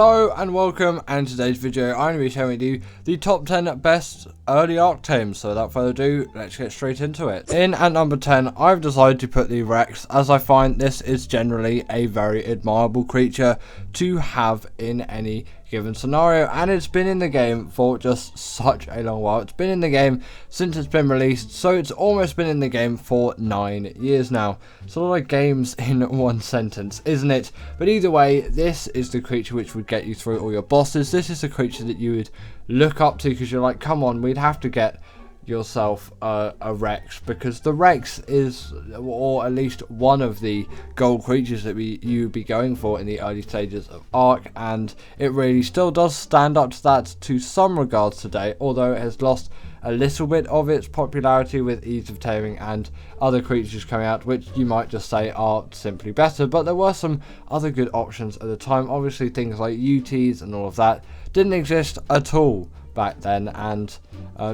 Hello and welcome, and in today's video I'm going to be showing you the top 10 best early Ark Tames. So without further ado, let's get straight into it. In at number 10, I've decided to put the Rex, as I find this is generally a very admirable creature to have in any given scenario, and it's been in the game for just such a long while. It's been in the game since it's been released, so it's almost been in the game for 9 years now. It's a lot of games in one sentence, isn't it? But either way, this is the creature which would get you through all your bosses. This is the creature that you would look up to because you're like, come on, we'd have to get yourself a Rex, because the Rex is, or at least one of the gold creatures that you would be going for in the early stages of Ark, and it really still does stand up to that to some regards today, although it has lost a little bit of its popularity with ease of taming and other creatures coming out, which you might just say are simply better. But there were some other good options at the time. Obviously things like UTs and all of that didn't exist at all back then, and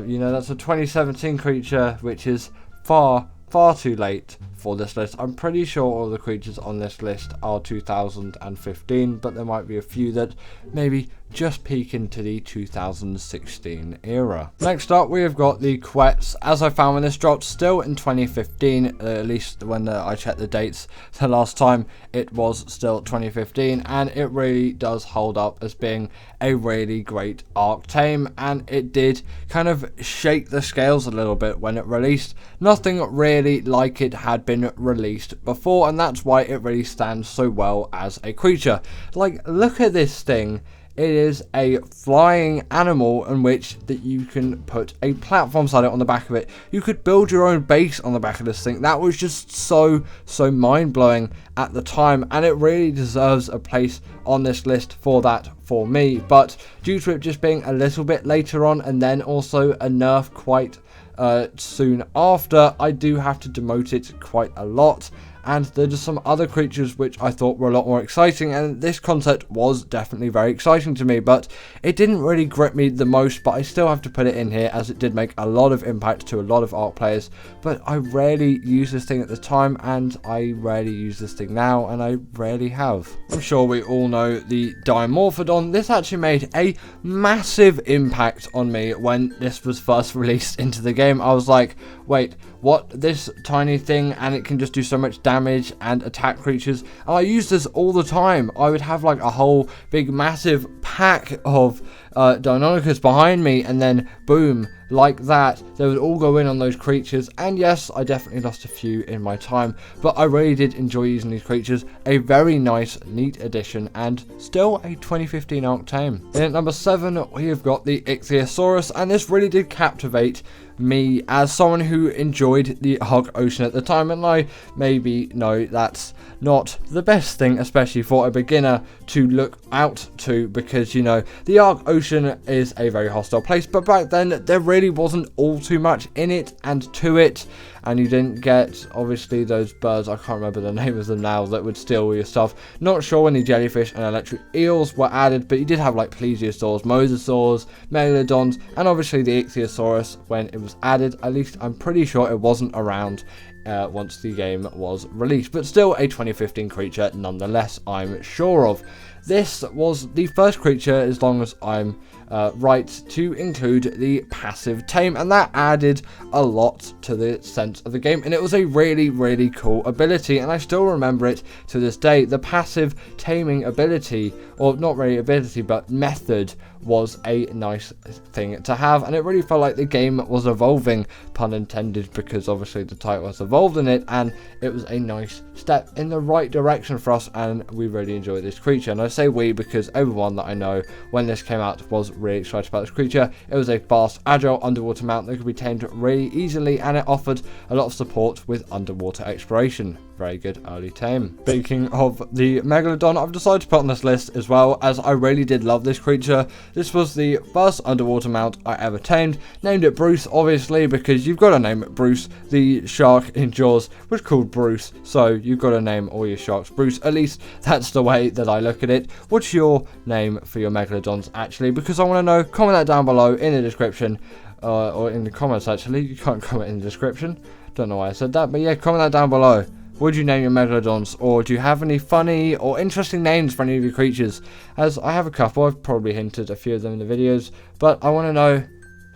you know, that's a 2017 creature, which is far too late for this list. I'm pretty sure all the creatures on this list are 2015, but there might be a few that maybe just peek into the 2016 era. Next up, we have got the TheQS. As I found when this dropped, still in 2015, at least when I checked the dates the last time, it was still 2015, and it really does hold up as being a really great Ark Tame, and it did kind of shake the scales a little bit when it released. Nothing really like it had been released before, and that's why it really stands so well as a creature. Like, look at this thing. It is a flying animal in which that you can put a platform side on the back of it. You could build your own base on the back of this thing. That was just so mind-blowing at the time, and it really deserves a place on this list for that for me. But due to it just being a little bit later on, and then also a nerf quite soon after, I do have to demote it quite a lot. And there are some other creatures which I thought were a lot more exciting, and this concept was definitely very exciting to me, but it didn't really grip me the most. But I still have to put it in here, as it did make a lot of impact to a lot of Ark players. But I rarely used this thing at the time, and I rarely use this thing now, and I rarely have. I'm sure we all know the Dimorphodon. This actually made a massive impact on me when this was first released into the game. I was like, wait, what? This tiny thing, and it can just do so much damage and attack creatures. And I used this all the time. I would have like a whole big massive pack of Deinonychus behind me, and then boom, like that, they would all go in on those creatures. And yes, I definitely lost a few in my time, but I really did enjoy using these creatures. A very nice, neat addition, and still a 2015 Ark Tame. In at number 7, we have got the Theosaurus, and this really did captivate me as someone who enjoyed the Ark Ocean at the time, and I maybe know that's not the best thing, especially for a beginner, to look out to, because, you know, the Ark Ocean is a very hostile place, but back then there really wasn't all too much in it and to it, and you didn't get, obviously, those birds, I can't remember the name of them now, that would steal all your stuff. Not sure when the jellyfish and electric eels were added, but you did have like plesiosaurs, mosasaurs, megalodons, and obviously the Theosaurus when it was added. At least I'm pretty sure it wasn't around once the game was released, but still a 2015 creature nonetheless, I'm sure of. This was the first creature, as long as I'm right, to include the passive tame, and that added a lot to the sense of the game, and it was a really cool ability, and I still remember it to this day. The passive taming ability, or not really ability but method, was a nice thing to have, and it really felt like the game was evolving, pun intended, because obviously the title has evolved in it, and it was a nice step in the right direction for us, and we really enjoyed this creature. And I say we because everyone that I know when this came out was really excited about this creature. It was a fast, agile underwater mount that could be tamed really easily, and it offered a lot of support with underwater exploration. Very good early tame. Speaking of the Megalodon, I've decided to put on this list as well, as I really did love this creature. This was the first underwater mount I ever tamed. Named it Bruce, obviously, because you've got to name it Bruce. The shark in Jaws was called Bruce, so you've got to name all your sharks Bruce. At least that's the way that I look at it. What's your name for your Megalodons, actually? Because I want to know. Comment that down below in the description, or in the comments, actually. You can't comment in the description. Don't know why I said that, but yeah, comment that down below. would you name your Megalodons, or do you have any funny or interesting names for any of your creatures? As I have a couple, I've probably hinted a few of them in the videos, but I want to know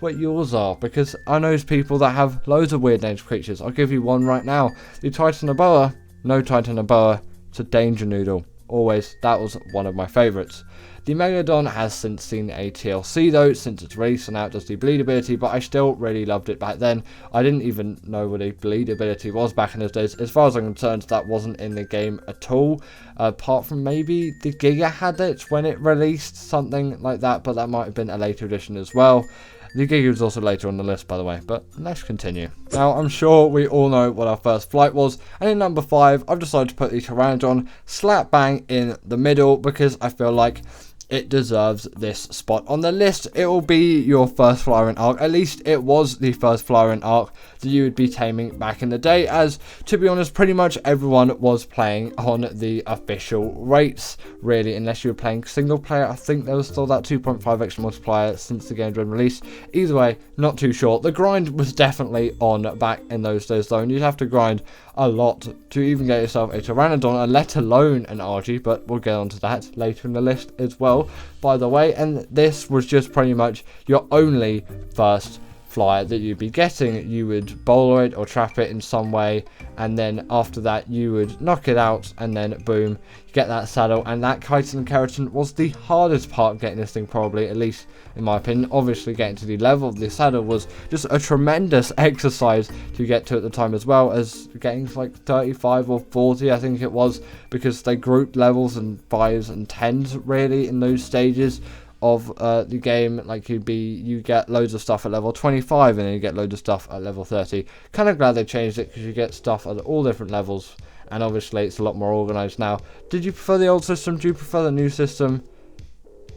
what yours are, because I know people that have loads of weird names for creatures. I'll give you one right now. The Titanoboa, no Titanoboa, it's a danger noodle. Always, that was one of my favourites. The Megalodon has since seen a TLC though, since its release, and now it does the bleed ability, but I still really loved it back then. I didn't even know what a bleed ability was back in those days. As far as I'm concerned, that wasn't in the game at all, apart from maybe the Giga had it when it released, something like that, but that might have been a later edition as well. The Giga was also later on the list, by the way, but let's continue. Now, I'm sure we all know what our first flight was, and in number 5, I've decided to put the Pteranodon slap bang in the middle, because I feel like it deserves this spot on the list. It will be your first flyer in Ark. At least it was the first flyer in Ark that you would be taming back in the day, as, to be honest, pretty much everyone was playing on the official rates, really, unless you were playing single player. I think there was still that 2.5 extra multiplier since the game had been released. Either way, not too sure. The grind was definitely on back in those days though, and you'd have to grind a lot to even get yourself a Pteranodon, and let alone an RG, but we'll get onto that later in the list as well, by the way. And this was just pretty much your only first flyer that you'd be getting. You would bowler it or trap it in some way, and then after that you would knock it out, and then boom, you get that saddle. And that chitin and keratin was the hardest part of getting this thing, probably, at least in my opinion. Obviously getting to the level of the saddle was just a tremendous exercise to get to at the time, as well as getting like 35 or 40 I think it was, because they grouped levels in 5s and 10s really in those stages of the game. Like you get loads of stuff at level 25, and then you get loads of stuff at level 30. Kind of glad they changed it, because you get stuff at all different levels, and obviously it's a lot more organized now. Did you prefer the old system? Do you prefer the new system?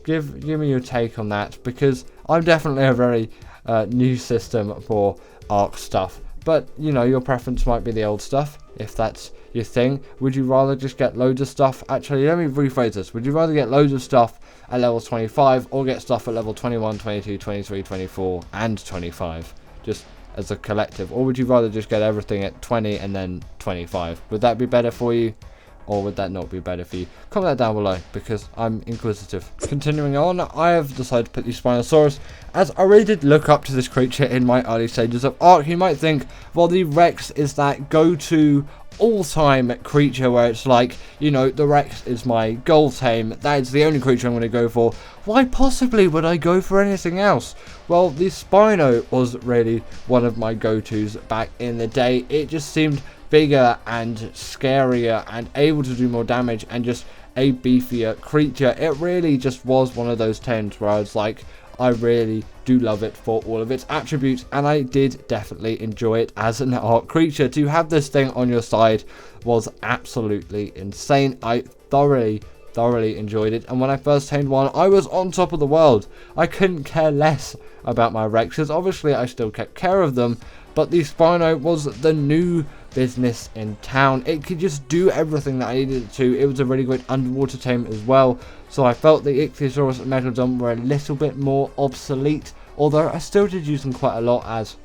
Give me your take on that, because I'm definitely a very new system for Ark stuff, but you know, your preference might be the old stuff if that's your thing. Would you rather just get loads of stuff? Actually, let me rephrase this. Would you rather get loads of stuff at level 25, or get stuff at level 21, 22, 23, 24 and 25 just as a collective? Or would you rather just get everything at 20 and then 25? Would that be better for you, or would that not be better for you? Comment that down below, because I'm inquisitive. Continuing on, I have decided to put the Spinosaurus, as I really did look up to this creature in my early stages of Ark. You might think, well, the Rex is that go-to all-time creature where it's like, you know, the Rex is my goal tame, that is the only creature I'm going to go for. Why possibly would I go for anything else? Well, the Spino was really one of my go-tos back in the day. It just seemed bigger and scarier and able to do more damage, and just a beefier creature. It really just was one of those tames where I was like, I really do love it for all of its attributes, and I did definitely enjoy it as an Ark creature. To have this thing on your side was absolutely insane. I thoroughly enjoyed it, and when I first tamed one, I was on top of the world. I couldn't care less about my Rexes. Obviously I still kept care of them, but the Spino was the new business in town. It could just do everything that I needed it to. It was a really great underwater tame as well, so I felt the Theosaurus and Megalodon were a little bit more obsolete, although I still did use them quite a lot, as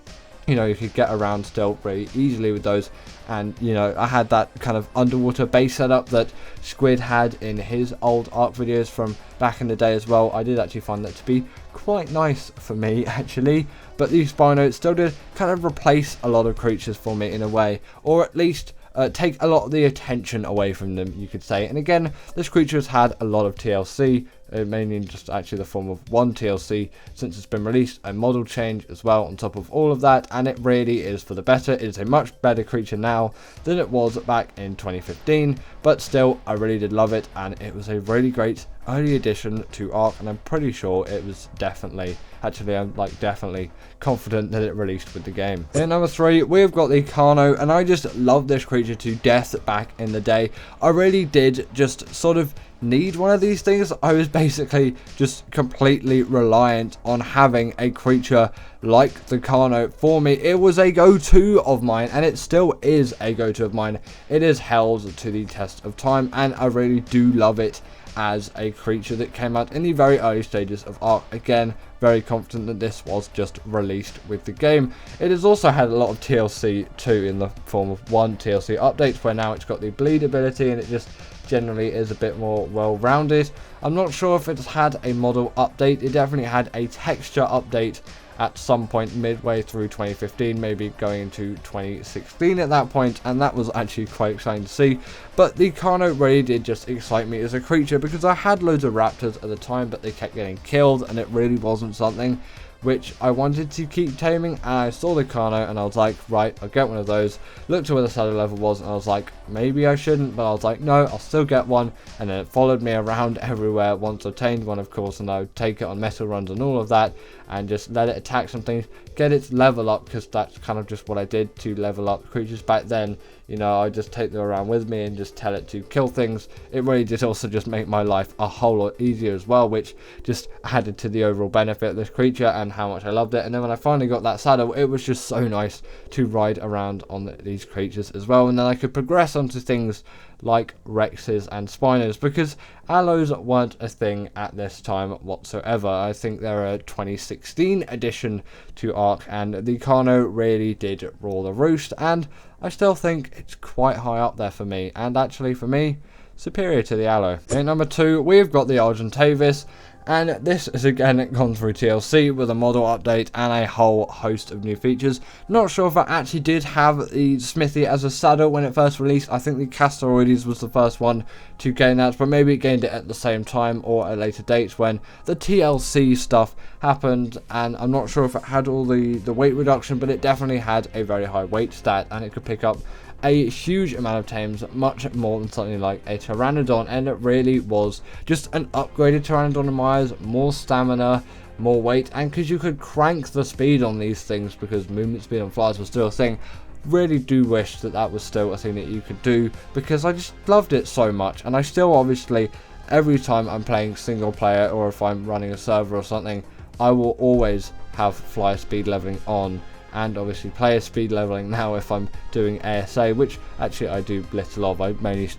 you know, you could get around still very easily with those. And you know, I had that kind of underwater base setup that Squid had in his old Ark videos from back in the day as well. I did actually find that to be quite nice for me, actually. But the Spino still did kind of replace a lot of creatures for me in a way, or at least take a lot of the attention away from them, you could say. And again, this creature has had a lot of TLC, mainly just actually the form of one TLC since it's been released, a model change as well on top of all of that, and it really is for the better. It is a much better creature now than it was back in 2015, but still, I really did love it, and it was a really great early addition to Ark, and I'm pretty sure it was definitely, actually I'm like definitely confident that it released with the game. In number 3, we've got the Carno, and I just love this creature to death back in the day. I really did just sort of need one of these things. I was basically just completely reliant on having a creature like the Carno for me. It was a go-to of mine, and it still is a go-to of mine. It is held to the test of time, and I really do love it as a creature that came out in the very early stages of Ark. Again, very confident that this was just released with the game. It has also had a lot of TLC too, in the form of one TLC update, where now it's got the bleed ability and it just generally is a bit more well-rounded. I'm not sure if it's had a model update. It definitely had a texture update at some point midway through 2015, maybe going into 2016 at that point, and that was actually quite exciting to see. But the Carno really did just excite me as a creature, because I had loads of raptors at the time, but they kept getting killed, and it really wasn't something which I wanted to keep taming. And I saw the Carno and I was like, right, I'll get one of those. Looked at where the saddle level was and I was like, maybe I shouldn't, but I was like, no, I'll still get one. And then it followed me around everywhere once I tamed one, of course, and I would take it on metal runs and all of that, and just let it attack some things, get its level up, because that's kind of just what I did to level up creatures back then. You know, I just take them around with me and just tell it to kill things. It really did also just make my life a whole lot easier as well, which just added to the overall benefit of this creature and how much I loved it. And then when I finally got that saddle, it was just so nice to ride around on these creatures as well. And then I could progress onto things like Rexes and Spinos, because allos weren't a thing at this time whatsoever. I think they're a 2016 addition to Ark, and the Carno really did rule the roost, and I still think it's quite high up there for me, and actually for me, superior to the allo. In number 2, we've got the Ark Tames, and this is again gone through TLC with a model update and a whole host of new features. Not sure if I actually did have the Smithy as a saddle when it first released. I think the Castoroides was the first one to gain that, but maybe it gained it at the same time or at a later date when the TLC stuff happened. And I'm not sure if it had all the weight reduction, but it definitely had a very high weight stat, and it could pick up a huge amount of tames, much more than something like a Pteranodon, and it really was just an upgraded Pteranodon in my eyes, more stamina, more weight, and because you could crank the speed on these things, because movement speed on flies was still a thing. Really do wish that that was still a thing that you could do, because I just loved it so much. And I still, obviously, every time I'm playing single player or if I'm running a server or something, I will always have flyer speed leveling on, and obviously player speed leveling now if I'm doing ASA, which actually I do little of. I mainly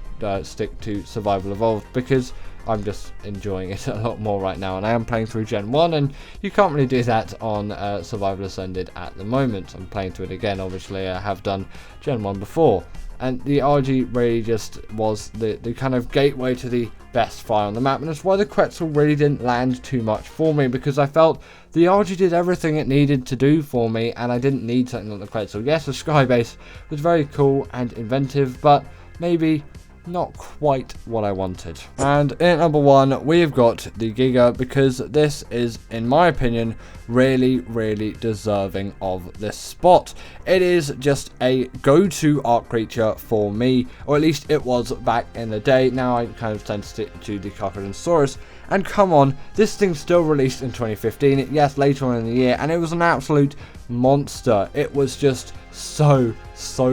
stick to Survival Evolved because I'm just enjoying it a lot more right now, and I am playing through Gen 1, and you can't really do that on Survival Ascended at the moment. I'm playing through it again, obviously. I have done Gen 1 before, and the RG really just was the kind of gateway to the best fire on the map, and that's why the Quetzal really didn't land too much for me, because I felt the RG did everything it needed to do for me, and I didn't need something like the Quetzal. Yes, the Skybase was very cool and inventive, but maybe not quite what I wanted. And in number 1, we've got the Giga, because this is, in my opinion, really deserving of this spot. It is just a go-to Ark creature for me, or at least it was back in the day. Now I kind of tend to stick to the Castoroides. And come on, this thing still released in 2015, yes, later on in the year, and it was an absolute monster. It was just so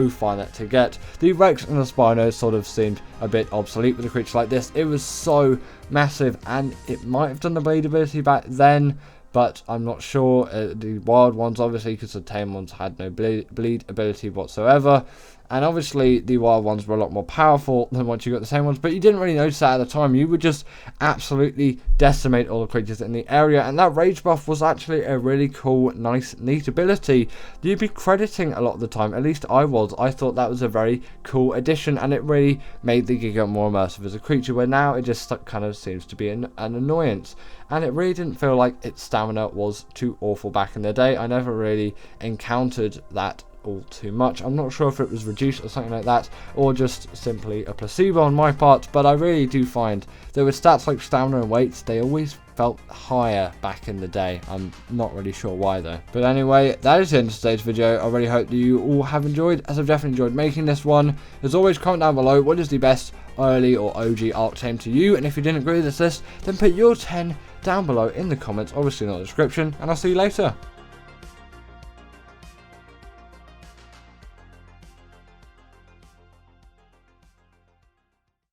fun to get. The Rex and the Spino sort of seemed a bit obsolete with a creature like this. It was so massive, and it might have done the bleed ability back then, but I'm not sure. The wild ones, obviously, because the tame ones had no bleed ability whatsoever. And obviously the wild ones were a lot more powerful than once you got the same ones, but you didn't really notice that at the time. You would just absolutely decimate all the creatures in the area, and that rage buff was actually a really cool, nice, neat ability you'd be crediting a lot of the time. At least I was. I thought that was a very cool addition, and it really made the Giga more immersive as a creature, where now it just kind of seems to be an annoyance. And it really didn't feel like its stamina was too awful back in the day. I never really encountered that all too much. I'm not sure if it was reduced or something like that, or just simply a placebo on my part, but I really do find that with stats like stamina and weights, they always felt higher back in the day. I'm not really sure why though. But anyway, that is the end of today's video. I really hope that you all have enjoyed, as I've definitely enjoyed making this one. As always, comment down below what is the best early or OG Ark Tame to you, and if you didn't agree with this list, then put your 10 down below in the comments, obviously not the description, and I'll see you later.